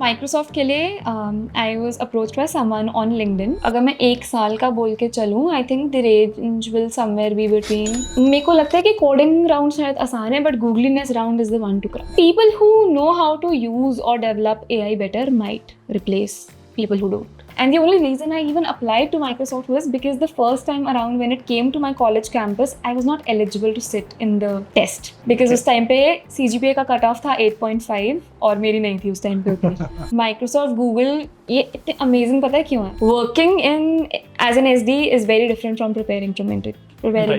Microsoft के लिए I was approach by someone on LinkedIn. अगर मैं 1 साल का बोल के चलूँ, I think the range will somewhere be between, मेरे को लगता है कि कोडिंग राउंड शायद आसान है, but Googliness round is the one to crack. People who know how to use और develop AI better might replace people who don't. And the only reason I even applied to Microsoft was because the first time around when it came to my college campus, I was not eligible to sit in the test. Because उस time पे CGPA का cut off था 8.5 और मेरी नहीं थी उस time पे उतनी। Microsoft, Google, ये इतने अमेजिंग पता है क्यों है? Working in as an SD is very different from preparing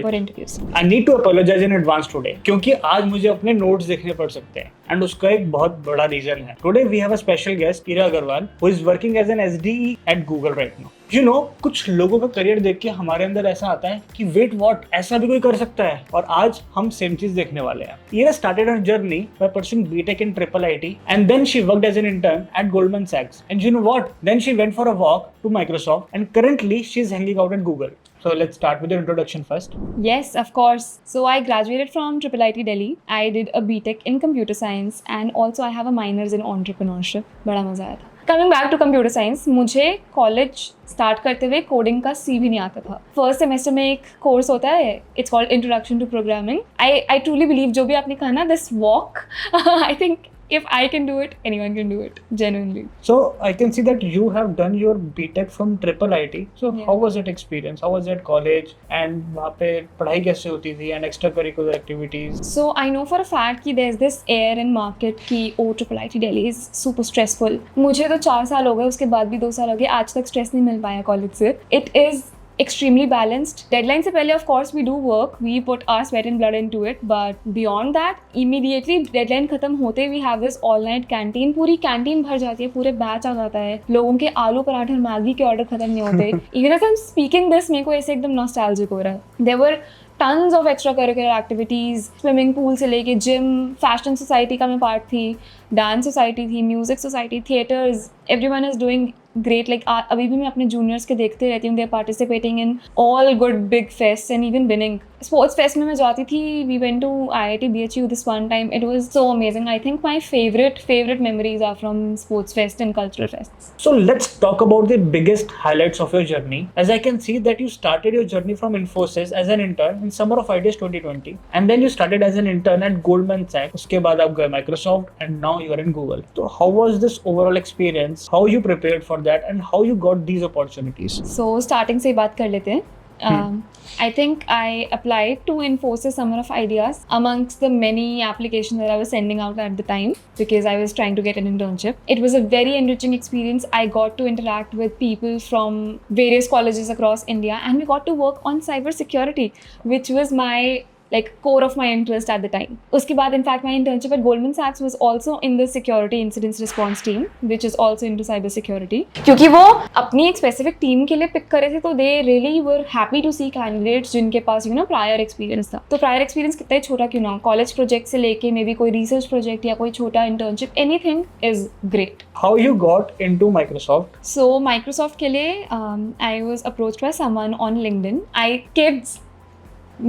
for interviews. I need to apologize in advance today क्योंकि आज मुझे अपने नोट्स देखने पड़ सकते हैं एंड उसका एक बहुत बड़ा रीजन है. Today we have a special guest Ira Agarwal who is working as an SDE at Google right now. You know, कुछ लोगों का करियर देख के हमारे अंदर ऐसा आता है कि वेट व्हाट, ऐसा भी कोई कर सकता है. और आज हम सेम चीज देखने वाले हैं. Ira started her journey by pursuing BTech in Triple IT and then she worked as an intern at Goldman Sachs. And you know what? Then she went for a walk to Microsoft and currently she's hanging out at Google. So let's start with your introduction first. Yes, of course. So I graduated from Triple IT Delhi. I did a BTech in computer science and also I have a minors in entrepreneurship. बड़ा मजा आया था. Coming back to computer science, मुझे college start करते हुए coding का सी भी नहीं आता था. फर्स्ट सेमेस्टर में एक कोर्स होता है, it's called introduction to programming. I truly believe जो भी आपने कहा ना, this walk, I think if I can do it, anyone can do it, genuinely. So I can see that you have done your BTech from Triple IT. So Yeah. how was it experience? How was it college? And वहाँ पे पढ़ाई कैसे होती थी and extracurricular activities? So I know for a fact कि there's this air in market कि Triple IT Delhi is super stressful. मुझे तो 4 साल हो गए, उसके बाद भी 2 साल हो गए, आज तक स्ट्रेस नहीं मिल पाया कॉलेज से. It is extremely balanced. Deadline से पहले of course we do work, we put our sweat and blood into it, but beyond that, immediately deadline खत्म होते we have this all night canteen. पूरी canteen भर जाती है, पूरे बैच आ जाता है, लोगों के आलू पराठे और मैगी के ऑर्डर खत्म नहीं होते. Even as I'm speaking this, मेरे को ऐसे एकदम nostalgic हो रहा है. There were tons of extracurricular activities, swimming pool से लेके gym, fashion society का मैं part थी, dance society थी, music society, theaters, everyone is doing great. Like अभी भी मैं अपने juniors के देखते रहती हूँ, they are participating in all good big fests and even winning. Sports fest में मैं जाती थी, we went to IIT BHU this one time. It was so amazing. I think my favorite memories are from sports fest and cultural fests. So let's talk about the biggest highlights of your journey. As I can see that you started your journey from Infosys as an intern in summer of IDS 2020 and then you started as an intern at Goldman Sachs. उसके बाद आप गए Microsoft and now you are in Google. So how was this overall experience? How you prepared for that and how you got these opportunities? So starting से बात कर लेते हैं. I think I applied to Infosys Summer of Ideas amongst the many applications that I was sending out at the time because I was trying to get an internship. It was a very enriching experience. I got to interact with people from various colleges across India and we got to work on cyber security, which was my core of my interest at the time. उसके बाद in fact my internship at Goldman Sachs was also in the security incidents response team, which is also into cyber security. क्योंकि वो अपनी एक specific team के लिए pick करे थे, तो they really were happy to see candidates जिनके पास prior experience था. तो prior experience कितना ही छोटा क्यों ना हो, college project से लेके maybe कोई research project या कोई छोटा internship, anything is great. How you got into Microsoft? So Microsoft के लिए I was approached by someone on LinkedIn. Kids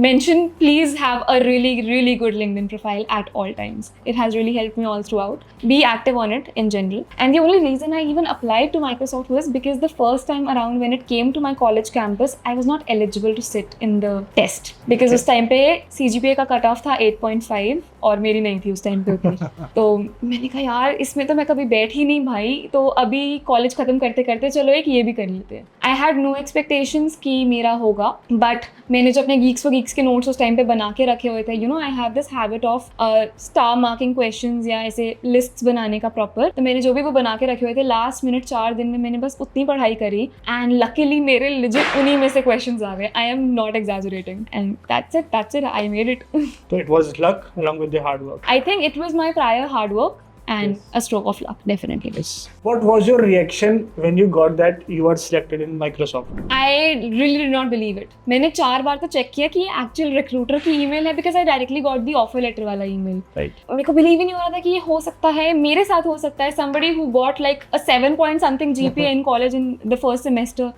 mention, please have a really good LinkedIn profile at all times. It has really helped me all throughout. Be active on it in general. And the only reason I even applied to Microsoft was because the first time around when it came to my college campus, I was not eligible to sit in the test. Because उस time पे CGPA का cut off था 8.5 और मेरी नहीं थी उस time पे उतनी. तो मैंने कहा यार इसमें तो मैं कभी बैठ ही नहीं भाई, तो अभी कॉलेज खत्म करते करते चलो एक ये भी कर लेते हैं. I had no expectations कि मेरा होगा, but मैंने जो अपने geeks के नोट्स उस टाइम पे बना के रखे हुए थे, you know, I have this habit of star marking questions या ऐसे लिस्ट्स बनाने का प्रॉपर. तो मैंने जो भी वो बना के रखे हुए थे, लास्ट मिनट 4 दिन में मैंने बस उतनी पढ़ाई करी एंड लकीली मेरे लिजिट उन्हीं में से क्वेश्चंस आ गए. I am not exaggerating and that's it, I made it. So it was luck along with the hard work. I think it was my prior hard work and a stroke of luck, definitely. Yes. What was your reaction when you got that you were selected in Microsoft? I really did not believe it. मैंने 4 बार तो check किया कि ये actual recruiter की email है, because I directly got the offer letter वाला email. Right. मेरे को बिलीव ही नहीं हो रहा था कि ये हो सकता है, मेरे साथ हो सकता है. Somebody who got like a 7 point something GPA in college in the first semester.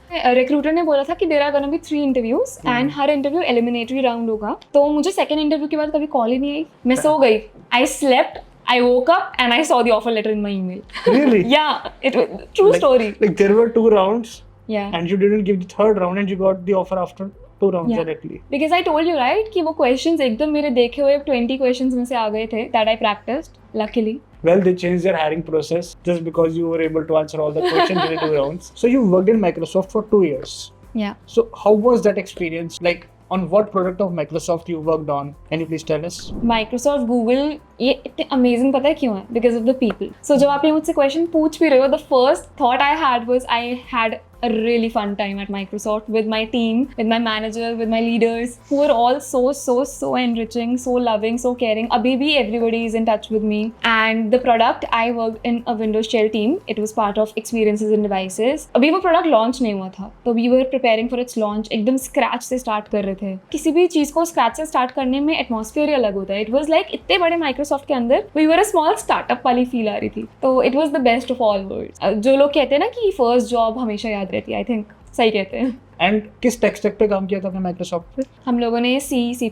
Recruiter ने बोला था कि there are gonna be 3 interviews and her interview एलिमिनेटरी round होगा. तो मुझे सेकंड इंटरव्यू के बाद कभी कॉल ही नहीं आई. मैं सो गई. I slept. I woke up and I saw the offer letter in my email. Really? Yeah, it was true story. Like there were 2 rounds Yeah. and you didn't give the 3rd round and you got the offer after 2 rounds Yeah. directly. Because I told you right कि वो questions एकदम मेरे देखे हुए 20 questions में से आ गए थे that I practiced luckily. Well, they changed their hiring process just because you were able to answer all the questions in the 2 rounds. So you worked in Microsoft for 2 years. Yeah. So how was that experience? Like on what product of Microsoft you worked on? Can you please tell us? Microsoft, Google, ये इतने amazing पता है क्यों है? Because of the people. So जब आप ये मुझसे क्वेश्चन पूछ भी रहे हो, the first thought I had was I had a really fun time at Microsoft with my team, with my manager, with my leaders, who were all so enriching, so loving, so caring. अभी भी everybody is in touch with me. And the product, I worked in a Windows Shell team. It was part of Experiences and Devices. अभी वो product launch नहीं हुआ था, तो we were preparing for its launch. एकदम scratch से start कर रहे थे. किसी भी चीज़ को scratch से start करने में atmosphere ही अलग होता है. It was like इतने बड़े Microsoft के अंदर we were a small startup वाली feel आ रही थी. तो it was the best of all worlds. जो लोग कहते हैं ना कि first job हमेशा याद रहती है, आई थिंक सही कहते हैं. एंड किस टेक स्टैक पे काम किया था आपने माइक्रोसॉफ्ट पे? हम लोगों ने C++,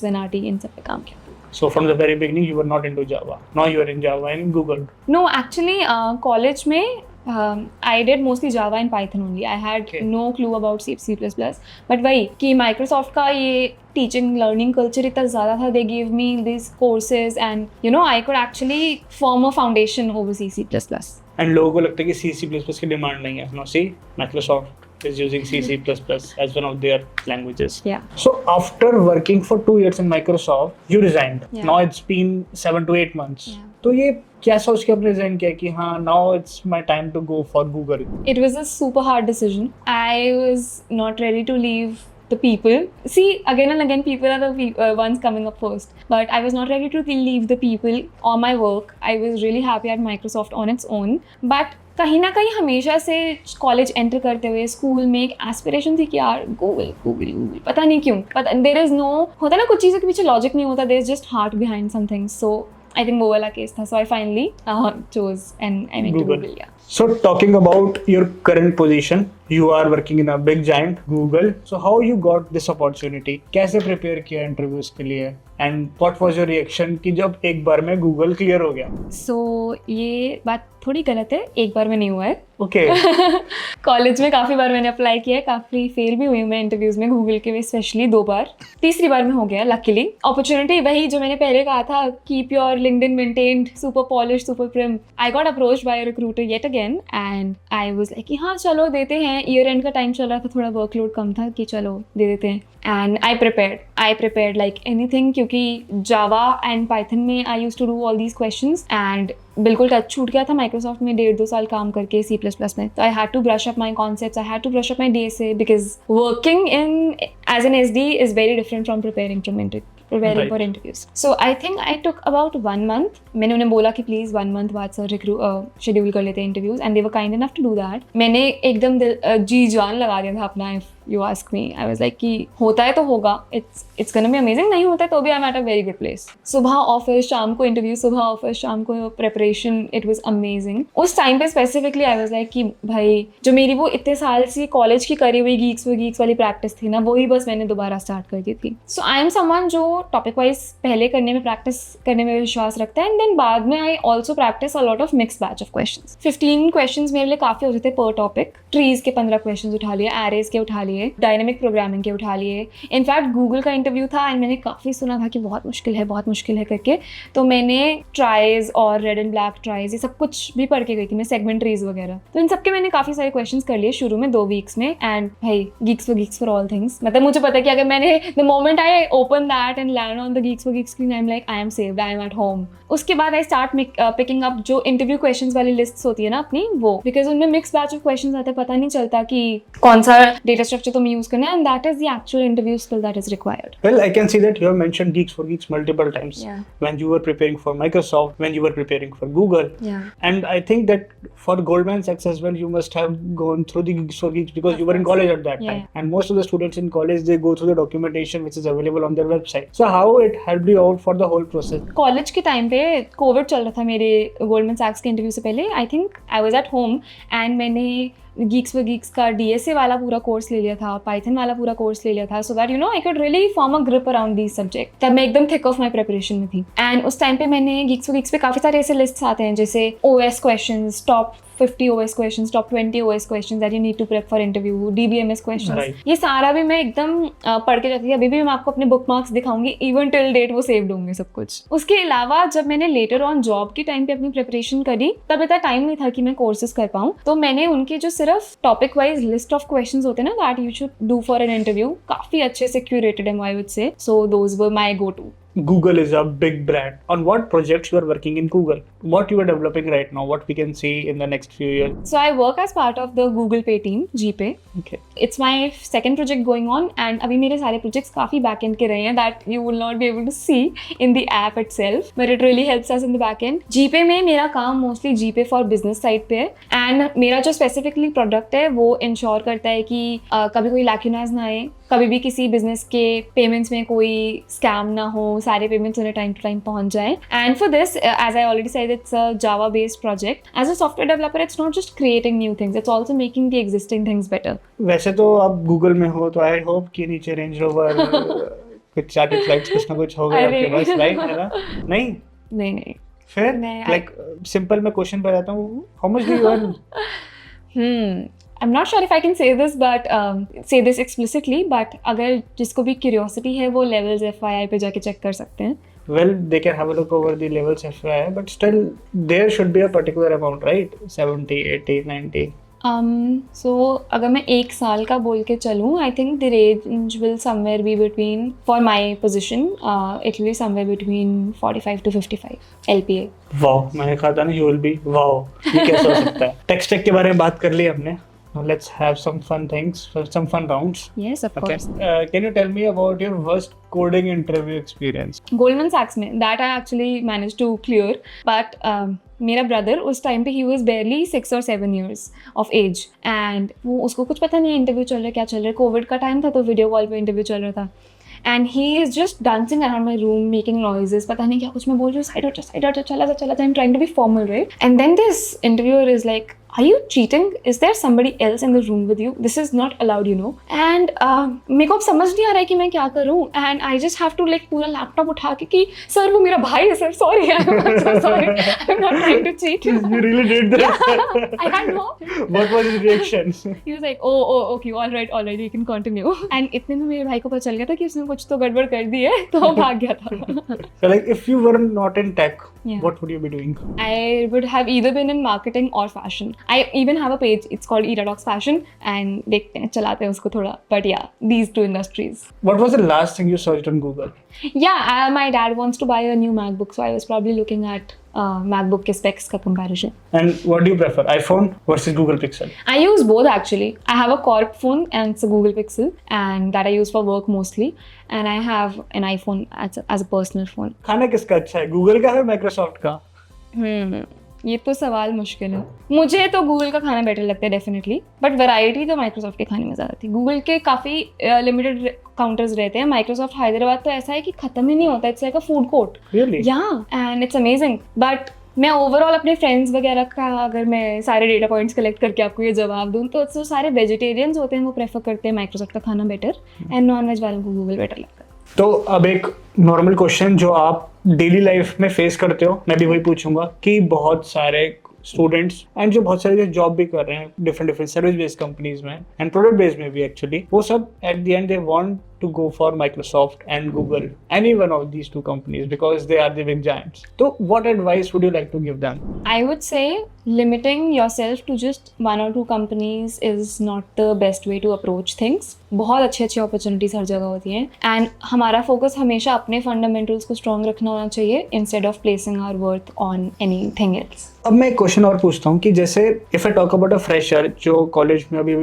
WinRT इन सब पे काम किया. So from the very beginning you were not into Java. Now you are in Java and in Google. No, actually college में I did mostly Java and Python only. I had Okay. no clue about C++. But वही कि Microsoft का ये teaching learning culture इतना ज़्यादा था. They gave me these courses and you know I could actually form a foundation over C++. And लोगों को लगता है कि C++ की डिमांड नहीं है. No, see Microsoft is using C++ as one of their languages. Yeah. So after working for 2 years in Microsoft, you resigned. Yeah. Now it's been 7 to 8 months. Yeah. तो ये क्या सोच के आपने रिजाइन किया कि हाँ now it's my time to go for Google? It was a super hard decision. I was not ready to leave the people. See, again and again, people are the ones coming up first. But I was not ready to leave the people or my work. I was really happy at Microsoft on its own. But कहीं ना कहीं हमेशा से college enter करते हुए school में एक aspiration थी कि यार गूगल पता नहीं क्यों, पता देयर इज नो, होता ना कुछ चीज़ों के पीछे लॉजिक नहीं होता, there is just heart behind something. So I think वो वाला केस था. So I finally chose and I went to Google. Yeah. So talking about your current position, you are working in a big giant Google. So how you got this opportunity? कैसे prepare किया interviews के लिए? And what was your reaction कि जब एक बार में Google clear हो गया? So ये बात थोड़ी गलत है, एक बार में नहीं हुआ है. Okay. कॉलेज में काफ़ी बार मैंने अप्लाई किया है, काफ़ी फेल भी हुई हूँ मैं इंटरव्यूज़ में गूगल के, स्पेशली 2 बार. तीसरी बार में हो गया लकीली. अपॉर्चुनिटी वही जो मैंने पहले कहा था, keep your LinkedIn maintained, super polished, super prim. I got approached by a recruiter yet again and I was like कि हाँ चलो देते हैं. ईयर एंड का टाइम चल रहा था, थोड़ा वर्कलोड कम था कि चलो दे देते हैं. And I prepared like anything, क्योंकि जावा एंड पाइथन में I used to do all these questions and बिल्कुल टच छूट गया था माइक्रोसॉफ्ट में 1.5-2 साल काम करके C++ में. तो I had to brush up my concepts, I had to brush up my DSA because working in as an SD is very different from preparing for interviews. So I think I took about 1 month. मैंने उन्हें बोला कि please 1 month बाद sir schedule कर लेते हैं interviews and they were kind enough to do that. मैंने एकदम जी जान लगा दिया था अपना. You ask me, I was like कि होता है तो होगा, it's gonna be amazing. नहीं होता है तो भी I'm at a very good place. सुबह ऑफिस, शाम को इंटरव्यू, सुबह ऑफिस, शाम को प्रेपरेशन, it was amazing. उस टाइम पे स्पेसिफिकली I was like कि भाई जो मेरी वो इतने साल से कॉलेज की करी हुई गीक्स वाली प्रैक्टिस थी ना, वही बस मैंने दोबारा स्टार्ट कर दी थी. सो आई एम समवन जो टॉपिक वाइज पहले करने में, प्रैक्टिस करने में विश्वास रखता है एंड देन बाद में I also practice a lot of mix batch of questions. 15 questions मेरे लिए काफ़ी होते थे पर टॉपिक. ट्रीज के 15 क्वेश्चंस उठा लिए, एरेज के उठा लिए, डायनेमिक प्रोग्रामिंग के उठा लिए. इनफैक्ट गूगल का इंटरव्यू था एंड मैंने काफ़ी सुना था कि बहुत मुश्किल है करके, तो मैंने ट्राइज और रेड एंड ब्लैक ट्राइज ये सब कुछ भी पढ़ के गई थी मैं, सेगमेंट ट्रीज वगैरह. तो इन सबके मैंने काफ़ी सारे क्वेश्चंस कर लिए शुरू में 2 वीक्स में. एंड भाई गीक्स फॉर ऑल थिंग्स, मतलब मुझे पता है कि अगर मैंने the moment I open that and land on the Geeks for Geeks screen, I am like I am saved, I am at home. उसके बाद आई स्टार्ट पिकिंग अप जो इंटरव्यू क्वेश्चंस वाली लिस्ट होती है ना अपनी, वो बिकॉज उनमें मिक्स बैच ऑफ क्वेश्चंस आते हैं, पता नहीं चलता कि कौन सा डेटा स्ट्रक्चर तुम्हें यूज करना है, and that is the actual interview skill that is required. Well, I can see that you have mentioned Geeks for Geeks multiple times. Yeah. When you were preparing for Microsoft, when you were preparing for Google. Yeah. And I think that for Goldman Sachs as well, you must have gone through the Geeks for Geeks because you were in college at that time. And most of the students in college, they go through the documentation which is available on their website. So how it helped you out for the whole process? College के time पे Covid चल रहा था मेरे Goldman सैक्स के interview से पहले. आई think I was at home and मैंने Geeks for Geeks का DSA वाला पूरा कोर्स ले लिया था, Python वाला पूरा कोर्स ले लिया था, so that I could really form a grip around these subjects. तब मैं एकदम thick of my preparation में थी. And उस टाइम पे मैंने Geeks for Geeks पे काफ़ी सारे ऐसे lists आते हैं जैसे OS questions, top 50 OS questions, top 20 OS questions that you need to prep for interview, DBMS questions. Right. ये सारा भी मैं एकदम पढ़ के जाती थी. अभी भी मैं आपको अपने बुक मार्क्स दिखाऊंगी, even till date वो saved होंगे सब कुछ. उसके अलावा जब मैंने later on job के टाइम पे अपनी प्रिपरेशन करी, तब इतना टाइम नहीं था कि मैं कोर्सेज कर पाऊँ. तो मैंने उनके जो सिर्फ topic wise list of questions होते हैं ना, that you should do for an interview, काफी अच्छे से क्यूरेटेड है, I would say. So those were my go to. Google is a big brand. On what projects you are working in Google? What you are developing right now? What we can see in the next few years? So I work as part of the Google Pay team, GPay. Okay. It's my second project going on, and अभी मेरे सारे projects काफी backend के रहे हैं that you will not be able to see in the app itself, but it really helps us in the backend. GPay में मेरा काम mostly GPay for business side पे है, and मेरा जो specifically product है वो ensure करता है कि कभी कोई lacunas ना आए, कभी भी किसी बिजनेस के पेमेंट्स में कोई स्कैम ना हो, सारे पेमेंट्स उन्हें टाइम टू टाइम पहुंच जाए. And for this, as I already said, it's a Java based project. As a software developer, it's not just creating new things, it's also making the existing things better. वैसे तो आप Google में हो, तो I hope कि नीचे range rover कुछ chartered flights कुछ ना कुछ होगा आपके पास, राइट? है ना? नहीं नहीं फिर लाइक सिंपल मैं क्वेश्चन पर आता हूँ, how much do you earn? I'm not sure if I can say this, but say this explicitly, but अगर जिसको भी curiosity है वो levels FYI पे जाके check कर सकते हैं. Well, they can have a look over the levels FYI, but still there should be a particular amount, right? 70, 80, 90. So अगर मैं एक साल का बोल के चलूँ, I think the range will somewhere be between, for my position, it will be somewhere between 45 to 55 LPA. Wow, मैंने कहा था ना you will be wow. ये कैसा हो सकता है? Tech stack के बारे में बात कर ली हमने. Now let's have some fun things, some fun rounds. Yes, of Okay. course. Can you tell me about your worst coding interview experience? Goldman Sachs में, that I actually managed to clear, but मेरा brother उस time पे he was barely 6 or 7 years of age, and वो उसको कुछ पता नहीं interview चल रहा है, क्या चल रहा है. कोविड का टाइम था तो वीडियो कॉल पे इंटरव्यू चल रहा था, and he is just dancing around my room making noises. पता नहीं क्या कुछ मैं बोल रही हूँ, side out, चला जा. I'm trying to be formal, right? And then this interviewer is like, are you cheating? Is there somebody else in the room with you? This is not allowed, you know. And मेरे को अब समझ नहीं आ रहा है कि मैं क्या करूँ. And I just have to like पूरा लैपटॉप उठा के सर वो मेरा भाई है sir, sorry, I'm so sorry, I'm not trying to cheat. You really did that. I had no. What was his reaction? He was like, oh, okay, all right, you can continue. And इतने में मेरे भाई को पता चल गया था कि उसने कुछ तो गड़बड़ कर दी है, तो वो भाग गया था. So like if you were not in tech, Yeah. what would you be doing? I would have either been in marketing or fashion. I even have a page, it's called Etadox Fashion, and देखते हैं, चलाते हैं उसको थोड़ा. But yeah, these two industries. What was the last thing you searched on Google? Yeah, my dad wants to buy a new MacBook, so I was probably looking at MacBook के specs का comparison. And what do you prefer, iPhone versus Google Pixel? I use both actually. I have a Corp phone and it's a Google Pixel, and that I use for work mostly. And I have an iPhone as a personal phone. खाना किसका अच्छा है, Google का है Microsoft का? ये तो सवाल मुश्किल है. मुझे तो गूगल का खाना बेटर लगता है डेफिनेटली, बट वैरायटी तो माइक्रोसॉफ्ट के खाने में ज़्यादा थी. गूगल के काफ़ी लिमिटेड काउंटर्स रहते हैं. माइक्रोसॉफ्ट हैदराबाद तो ऐसा है कि ख़त्म ही नहीं होता. It's like a food court. Really? या एंड इट्स अमेजिंग. बट मैं ओवरऑल अपने फ्रेंड्स वगैरह का अगर मैं सारे डेटा पॉइंट्स कलेक्ट करके आपको ये जवाब दूँ तो सारे वेजिटेरियंस होते हैं वो प्रेफर करते हैं माइक्रोसॉफ्ट का खाना बेटर, एंड नॉन वेज वालों को गूगल बेटर लगता है. तो अब एक नॉर्मल क्वेश्चन जो आप डेली लाइफ में फेस करते हो, मैं भी वही पूछूंगा कि बहुत सारे स्टूडेंट्स एंड जो बहुत सारे जो जॉब भी कर रहे हैं डिफरेंट सर्विस बेस्ड कंपनीज में एंड प्रोडक्ट बेस्ड में भी एक्चुअली, वो सब at the and they want to go for Microsoft and Google, any one of these two companies, because they are the big giants. So what advice would you like to give them? I would say limiting yourself to just 1 or 2 companies is not the best way to approach things. बहुत अच्छी अच्छी opportunities हर जगह होती हैं, and हमारा focus हमेशा अपने fundamentals को स्ट्रॉन्ग रखना होना चाहिए instead of placing our worth on anything else. अब मैं एक क्वेश्चन और पूछता हूँ कि जैसे if I talk about a fresher जो कॉलेज में अभी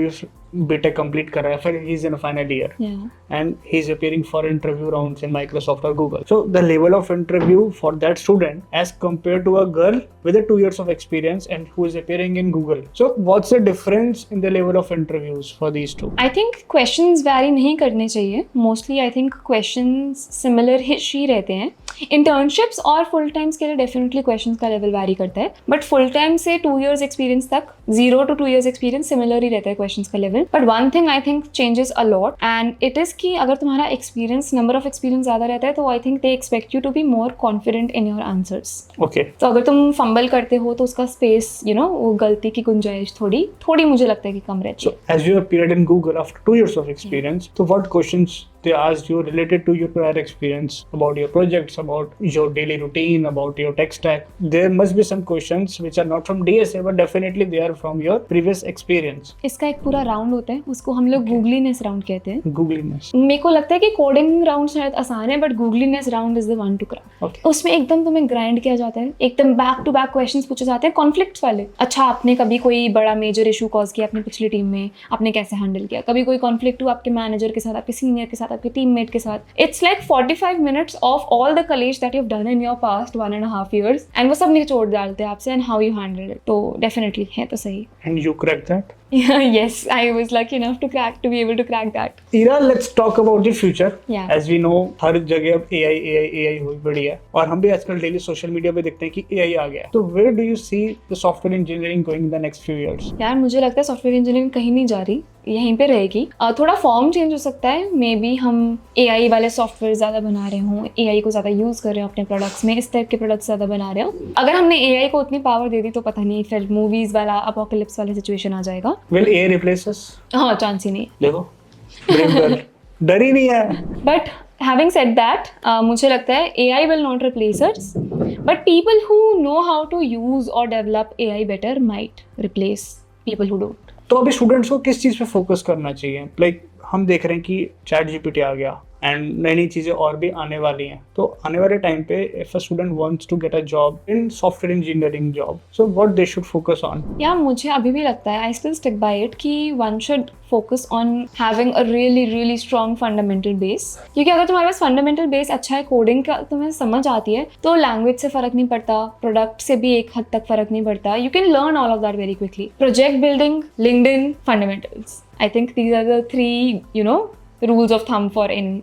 बीटेक कंप्लीट कर रहा है, फिर he is in final year Yeah. and he's appearing for interview rounds in Microsoft or Google. So the level of interview for that student as compared to a girl with a 2 years of experience and who is appearing in Google. So what's the difference in the level of interviews for these two? I think questions vary नहीं करने चाहिए. Mostly I think questions similar ही रहते हैं. Internships और full times के लिए definitely questions का level vary करता है, बट फुल टाइम से 2 years एक्सपीरियंस तक 0 to 2 years एक्सपीरियंस सिमिलर ही रहता है क्वेश्चंस का level. But one thing I think changes a lot and it is कि अगर तुम्हारा एक्सपीरियंस नंबर ऑफ एक्सपीरियंस ज़्यादा रहता है तो I think they expect you to be more confident in your answers. Okay. तो अगर तुम फंबल करते हो तो उसका स्पेस वो गलती की गुंजाइश थोड़ी मुझे लगता है कि कम रहती है. So as you appeared in Google after 2 years of experience, so what questions they asked you related to your prior experience, about your projects, about your daily routine, about your tech stack? There must be some questions which are not from DSA, but definitely they are from your previous experience. इसका एक पूरा round होता है, उसको हम लोग गूगलीनेस round कहते हैं. Googliness. मेरे को लगता है कि कोडिंग राउंड शायद आसान है, but Googliness round is the one to crack. Okay. उसमें एकदम तुम्हें ग्राइंड किया जाता है, एकदम बैक टू बैक क्वेश्चंस पूछे जाते हैं कॉन्फ्लिक्ट्स वाले. अच्छा, आपने कभी कोई बड़ा मेजर इशू कॉज किया अपनी पिछली टीम में, आपने कैसे हैंडल किया? कभी कोई कॉन्फ्लिक्ट हुआ आपके मैनेजर के साथ, आपके सीनियर के साथ, आपके टीममेट के साथ. It's like 45 minutes of all the college that you have done in your past 1.5 years and वो सब निचोड़ डालते हैं आपसे and how you handle it. तो डेफिनेटली है तो सही. And you cracked that? Yes, I was lucky enough to be able to crack that. Ira, let's talk about the future. Yeah. As we know, हर जगह अब AI हुई बड़ी है, और हम भी आजकल डेली सोशल मीडिया पे देखते हैं कि AI आ गया है. तो where do you see the software engineering going in the next few years? यार मुझे लगता है सॉफ्टवेयर इंजीनियरिंग कहीं नहीं जा रही, यहीं पे रहेगी. थोड़ा फॉर्म चेंज हो सकता है, मे बी हम AI वाले सॉफ्टवेयर ज़्यादा बना रहे हों, AI को ज़्यादा यूज़ कर रहे हो अपने प्रोडक्ट्स में, इस टाइप के प्रोडक्ट्स ज़्यादा बना रहे हो. अगर हमने AI को उतनी पावर दे दी तो पता नहीं फिर मूवीज़ वाला अपोकलिप्स वाला सिचुएशन आ जाएगा. Will AI replace us? हाँ, चांस ही नहीं. देखो, brave girl. डर ही नहीं है. बट हैविंग सेड दैट, मुझे लगता है AI will not replace us, but people who know how to use or develop AI better might replace people who don't. तो अभी स्टूडेंट्स को किस चीज़ पे फोकस करना चाहिए? लाइक हम देख रहे हैं कि ChatGPT आ गया एंड नई नई चीज़ें और भी आने वाली हैं. तो आने वाले टाइम पे if a student wants to get a job in software engineering job, so what they should focus on? या मुझे अभी भी लगता है, I still stick by it, कि one should focus on having a really strong fundamental base. क्योंकि अगर तुम्हारे पास फंडामेंटल बेस अच्छा है, कोडिंग का तुम्हें समझ आती है, तो लैंग्वेज से फ़र्क नहीं पड़ता, प्रोडक्ट से भी एक हद तक फ़र्क नहीं पड़ता. You can learn all of that very quickly. Project building, LinkedIn, fundamentals. I think these are the 3 rules of thumb for any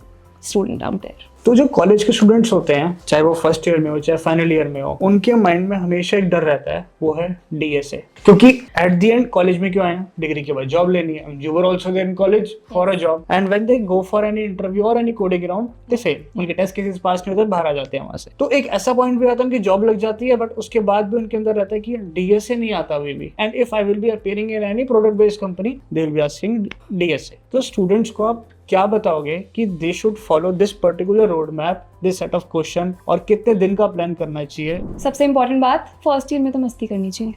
student out there. तो जो कॉलेज के स्टूडेंट्स होते हैं, चाहे वो फर्स्ट ईयर में हो चाहे फाइनल ईयर में हो, उनके माइंड में हमेशा एक डर रहता है, वो है DSA. क्योंकि एट द एंड कॉलेज में क्यों आए हैं? डिग्री के बाद जॉब लेनी है. You were also there in college for a job, and when they go for any interview और any coding round, they fail. उनके टेस्ट केसेस पास नहीं होते, बाहर आ जाते हैं वहां से. तो एक ऐसा पॉइंट भी आता है कि जॉब लग जाती है, बट उसके बाद भी उनके अंदर रहता है कि DSA नहीं आता अभी भी. And if I will be appearing in any product based company, they will be asking DSA. तो स्टूडेंट्स को आप क्या बताओगे कि they should follow this particular road map, this set of question, और कितने दिन का प्लान करना चाहिए? सबसे इंपॉर्टेंट बात, फर्स्ट ईयर में तो मस्ती करनी चाहिए.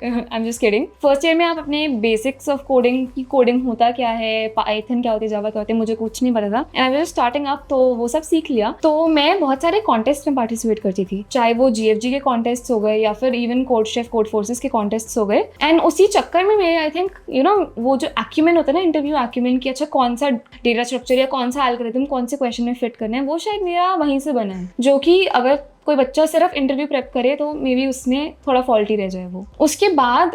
I am just kidding. First year में आप अपने बेसिक्स ऑफ कोडिंग की, कोडिंग होता क्या है, पाइथन क्या होती है, जावा क्या होती है, मुझे कुछ नहीं पता था. And I was starting up, तो वो सब सीख लिया. तो मैं बहुत सारे कॉन्टेस्ट में पार्टिसिपेट करती थी, चाहे वो GFG के कॉन्टेस्ट हो गए या फिर even code chef, code forces के कॉन्टेस्ट हो गए. एंड उसी चक्कर में मेरे आई थिंक वो जो एक्यूमेन होता है ना, इंटरव्यू एक्यूमेन की, अच्छा कौन सा डेटा स्ट्रक्चर या कौन सा एल्गोरिथम कौन से क्वेश्चन में फिट करना है, वो शायद मेरा वहीं से बना है. जो कि अगर कोई बच्चा सिर्फ इंटरव्यू प्रेप करे तो मे बी उसमें थोड़ा फॉल्टी रह जाए वो. उसके बाद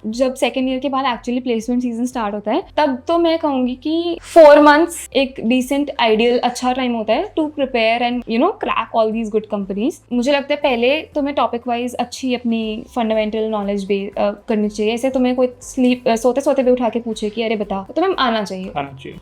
जब सेकेंड ईयर के बाद एक्चुअली प्लेसमेंट सीजन स्टार्ट होता है, तब तो मैं कहूँगी कि 4 months एक डिसेंट आइडियल अच्छा टाइम होता है to prepare and crack all these good companies. मुझे लगता है पहले तुम्हें टॉपिक वाइज अच्छी अपनी फंडामेंटल नॉलेज करनी चाहिए. ऐसे तुम्हें कोई सोते सोते भी उठा के पूछे कि अरे बता, तो तुम्हें आना चाहिए.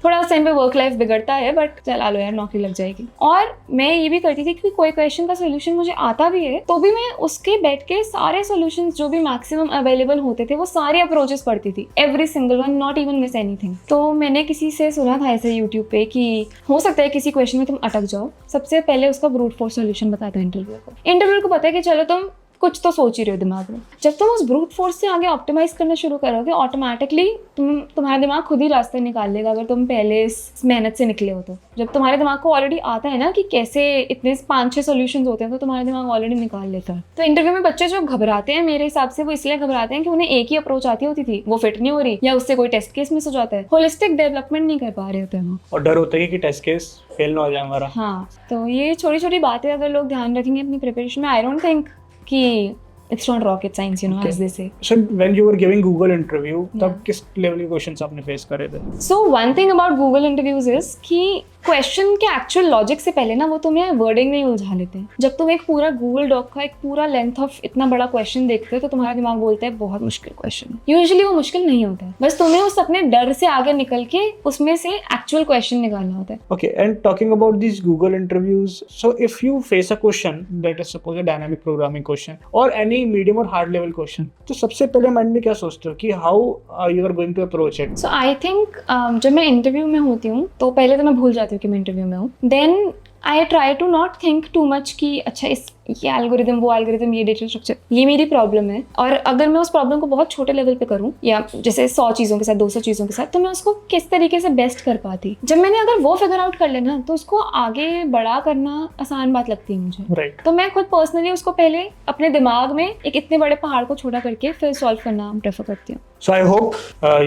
थोड़ा उस टाइम पे वर्क लाइफ बिगड़ता है, बट चला लो यार, नौकरी लग जाएगी. और मैं ये भी करती थी कि कोई क्वेश्चन का सोल्यूशन मुझे आता भी है तो भी मैं उसके बैठ के सारे सॉल्यूशंस जो भी मैक्सिमम अवेलेबल होते थे वो सारे अप्रोचेस पढ़ती थी, every single one, not even miss anything. तो मैंने किसी से सुना था ऐसे यूट्यूब पे कि हो सकता है किसी क्वेश्चन में तुम अटक जाओ, सबसे पहले उसका ब्रूट फोर्स सॉल्यूशन बता दो इंटरव्यूअर को. इंटरव्यूअर को पता है कि चलो तुम कुछ तो सोच ही रहे हो दिमाग में। जब तुम उस ब्रूट फोर्स से आगे ऑप्टिमाइज करना शुरू करोगे, ऑटोमेटिकली तुम्हारा दिमाग खुद ही रास्ते निकाल लेगा, अगर तुम पहले इस मेहनत से निकले हो तो। जब तुम्हारे दिमाग को ऑलरेडी आता है ना कि कैसे इतने 5-6 सॉल्यूशंस होते हैं, तो तुम्हारा दिमाग ऑलरेडी निकाल लेता है। तो इंटरव्यू में बच्चे जो घबराते हैं, मेरे हिसाब से वो इसलिए घबराते हैं कि उन्हें एक ही अप्रोच आती होती थी, वो फिट नहीं हो रही, या उससे कोई टेस्ट केस मिस हो जाता है, होलिस्टिक डेवलपमेंट नहीं कर पा रहे होते हैं वो। और डर होता है कि टेस्ट केस फेल ना हो जाए हमारा। हाँ, तो ये छोटी छोटी बातें अगर लोग ध्यान रखेंगे अपनी प्रिपरेशन में, आई डोंट थिंक कि it's not rocket science, you know, as they say. So when you were giving Google interview, तब किस लेवल के क्वेश्चंस आपने फेस करे थे? So one thing about Google interviews is कि क्वेश्चन के एक्चुअल लॉजिक से पहले ना वो तुम्हें वर्डिंग में उलझा लेते हैं। जब तुम एक पूरा गूगल डॉक का एक पूरा लेंथ ऑफ इतना बड़ा क्वेश्चन देखते हो, तो तुम्हारा दिमाग बोलता है बहुत मुश्किल क्वेश्चन। यूजुअली वो मुश्किल नहीं होता है, बस तुम्हें उस अपने डर से आगे निकल के उसमें से एक्चुअल क्वेश्चन निकालना होता है। Okay, and talking about these Google interviews, so if you face a question that is suppose a dynamic programming question or any medium or hard level question, तो सबसे पहले माइंड में क्या सोचते हो कि how you are going to approach it? So I think जब मैं इंटरव्यू में होती हूँ तो पहले तो मैं भूल जाती हूँ कि मैं इंटरव्यू में हूँ। Then I try to not think too much कि अच्छा ये एल्गोरिदम, वो एल्गोरिदम, ये डेटा स्ट्रक्चर, ये मेरी प्रॉब्लम है। और अगर मैं उस प्रॉब्लम को बहुत छोटे लेवल पे करूँ, या जैसे 100 चीज़ों के साथ, 200 चीज़ों के साथ, तो मैं उसको किस तरीके से बेस्ट कर पाती। जब मैंने अगर वो फिगर आउट कर लेना, तो उसको आगे बड़ा करना आसान बात लगती है मुझे। Right. तो मैं खुद पर्सनली उसको पहले अपने दिमाग में एक इतने बड़े पहाड़ को छोटा करके फिर सॉल्व करना प्रेफर करती हूँ। So I hope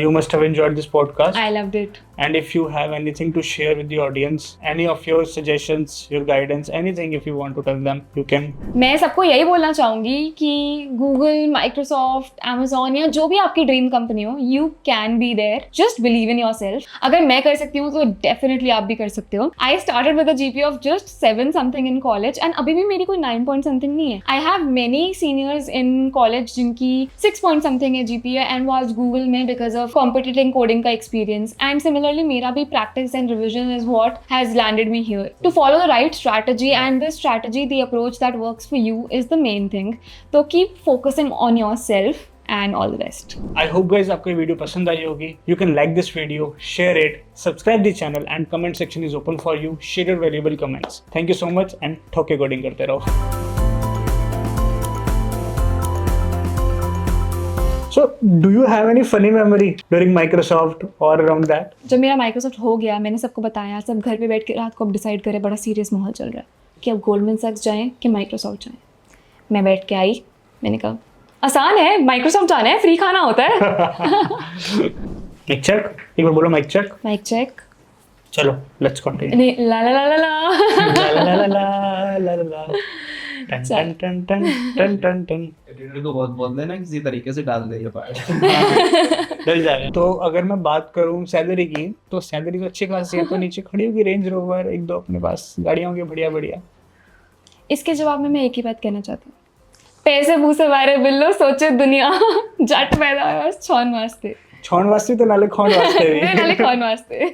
you must have enjoyed this podcast. I loved it. And if you have anything to share with the audience, any of your suggestions, your guidance, anything if you want to tell them, you can. मैं सबको यही बोलना चाहूँगी कि Google, Microsoft, Amazon या जो भी आपकी ड्रीम कंपनी हो, you can be there, just believe in yourself. अगर मैं कर सकती हूँ तो डेफिनेटली आप भी कर सकते हो। I started with a GPA of just 7 something in college, and अभी भी मेरी कोई 9 पॉइंट समथिंग नहीं है। I have many seniors in college जिनकी 6 पॉइंट समथिंग है जीपीए, एंड वाज गूगल में बिकॉज ऑफ कॉम्पिटिटिव कोडिंग का एक्सपीरियंस। एंड सिमिलरली मेरा भी practice and revision is what has landed me here. To follow the right strategy, and the strategy, the approach that works for you is the main thing. तो keep focusing on yourself and all the rest. I hope guys आपको ये video पसंद आई होगी. You can like this video, share it, subscribe the channel, and comment section is open for you. Share your valuable comments. Thank you so much and ठोके coding करते रहो. So, do you have any funny memory during Microsoft or around that? जब मेरा Microsoft हो गया, मैंने सबको बताया, सब घर पे बैठ के रात को अब डिसाइड करे, बड़ा सीरियस माहौल चल रहा है कि अब गोल्डमैन सैक्स जाएं कि माइक्रोसॉफ्ट जाएं। मैं बैठ के आई, मैंने कहा आसान है, माइक्रोसॉफ्ट जाना है, फ्री खाना होता है। माइक चेक, एक बार बोलो माइक चेक. Mic check. चलो लेट्स कंटिन्यू. नहीं, ला ला ला ला ला ला ला ला ला ला ला. टन टन टन टन टन टन टन. एडिटर को बहुत बोल देना किसी तरीके से डाल दे ये पार्ट. डल जाए. तो अगर मैं बात करूं सैलरी की, तो सैलरी तो अच्छी खासी है. तो नीचे खड़ी होगी रेंज रोवर, एक दो अपने पास गाड़ियां होंगी बढ़िया बढ़िया. इसके जवाब में मैं एक ही बात कहना चाहती हूँ, पैसे भूसे बारे बिल्लो सोचे दुनिया जट पैदा हुआ छौन वास्ते. छौन वास्ते तो नाले खौन वास्ते भी. नाले खौन वास्ते.